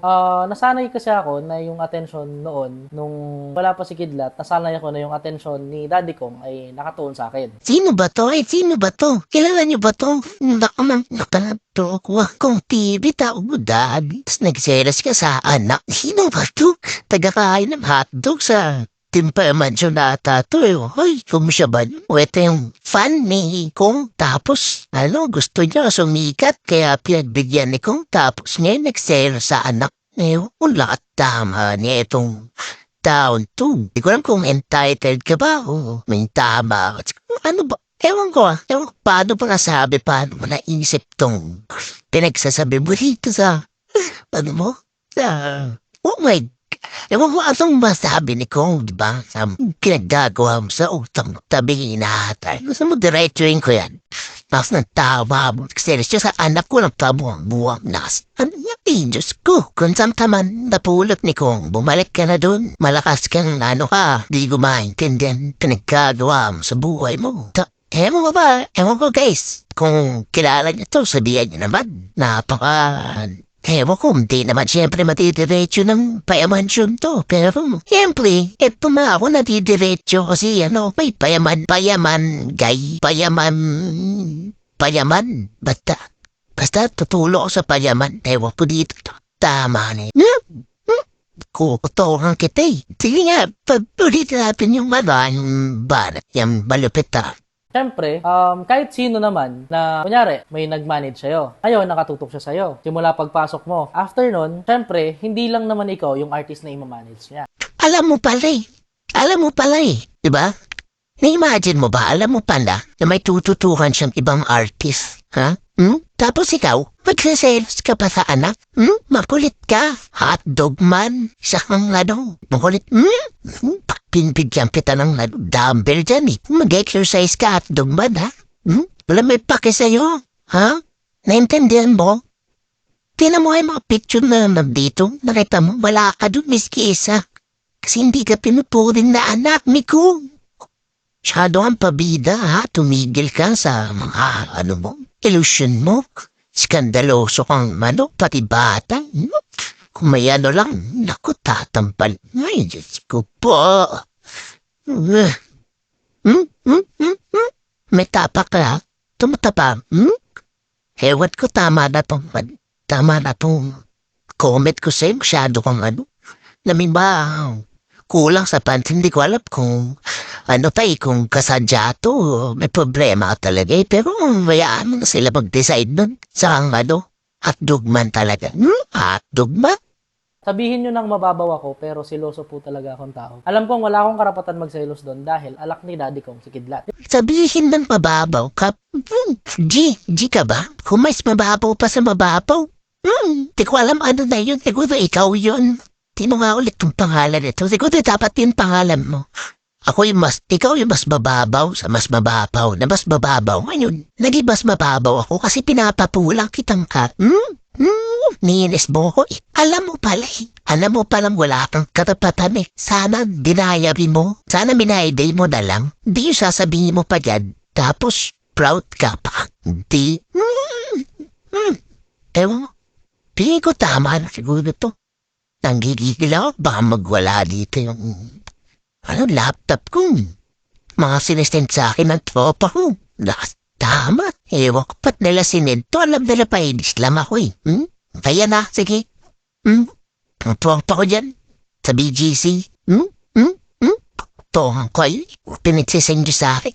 Nasanay kasi ako na yung attention noon, nung wala pa si Kidlat, nasanay ako na yung attention ni Daddy Kong ay nakatuon sa akin. Sino ba 'to? Sino ba 'to? Kilala niyo ba 'to? Naku ng nakalaptop ko akong TV tao mo dad. Tas nagselos ka sa anak. Sino ba 'to? Taga-kain ng hotdog sa Timber Mansion na ata 'to eh. Hoy, kung siya ba yun? O ito yung fan ni Kong. Tapos, gusto niya sumikat kaya pinagbigyan ni Kong. Tapos ngayon nagselos sa anak. Wala at tama niya itong taon 2. Di ko alam kung entitled ka ba o may tama. Ano ba? Ewan ko paano ba nasabi, paano mo naisip tong pinagsasabi mo dito sa, ano mo? Sa, oh my, ewan ko anong masabi ni Kong, di ba? Sa pinagagawa mo sa utang mo, tabi inahatay. Gusto mo diretsuin ko yan. Tapos ng tawa mo, kasi siya sa anak ko ng tabuang-buwang nas. Ano yan, Diyos ko? Kung saan ka man napulot ni Kong, bumalik ka na dun. Malakas kang ka, di ko maintindihan pinagkagawa mo sa buhay mo. Ewan ko ba? Ewan ko guys. Kung kilala niyo to, sabihan niyo naman. Ewan ko, hindi naman siyempre matidiretso ng payamansyon to. Pero, siyempre, eto na ako natidiretso kasi may payaman, basta tutulo ako sa payaman. Ewan ko dito. Tama na kukutohan kita eh. Sige nga, ulitin natin yung yung barat, yung malupit Siyempre, kahit sino naman na, kunyari, may nag-manage sa'yo. Ngayon, nakatutok siya sa'yo. Simula pagpasok mo. After nun, siyempre, hindi lang naman ikaw yung artist na i-manage niya. Alam mo pala eh. Diba? Na-imagine mo ba, alam mo pala na may tututukan siyang ibang artist, ha? Tapos ikaw, magsaselos ka pa sa anak? Makulit ka, hotdog man, isa kang makulit, pinbigyan kita ng dumbbell dyan eh. Mag-exercise ka, hotdog man, ha? Wala may pake sa'yo, ha? Naintindihan mo? Tinan mo yung mga picture na nandito, nakita mo, wala ka dun, miski isa. Kasi hindi ka pinupurin na anak ni Kung. Masyado ang pabida ha, tumigil ka sa mga illusion mo. Skandaloso kang pati bata. Kung may lang, naku tatampal. Ay, Diyos ko po. May tapak ka, tumatapa. Ewan ko tama na tong comment ko sa'yo, masyado kang namibaw. Kulang sa pansin, hindi ko alam kung kung kasadya to, may problema talaga eh. Pero mayaan mo na sila mag-decide nun sa hotdog man talaga. Hotdog man? Sabihin nyo nang mababaw ako, pero siloso po talaga akong tao. Alam kong wala akong karapatan magselos doon dahil alak ni Daddy Kong si Kidlat. Sabihin ng mababaw ka? G ka ba? Kung mas mababaw pa sa mababaw? Di ko alam ano na yun. Siguro ikaw yun. Di mo nga ulit yung pangalan ito. Siguro dapat yung pangalan mo. Ikaw yung mas mababaw sa mas mababaw na mas mababaw. Ngayon, naging mas mababaw ako kasi pinapapulang kitang ka. Niinis mo ko eh. Alam mo palang wala kang katapatan eh. Sana dinayabi mo. Sana minayday mo na lang. Di yung sasabihin mo pa dyan. Tapos, proud ka pa. Di. Ewan mo. Tingin ko tama na siguro to. Nanggigigil ako, baka magwala dito yung laptop ko. Mga sinesend sa akin ng tropa ko. Tama, ewan ko pat nila sinend to. Alam nila pa Islam ako eh. Kaya na, sige. Ang tropa ko dyan, sa BGC. Tohan ko ay pinagsisend nyo sa akin.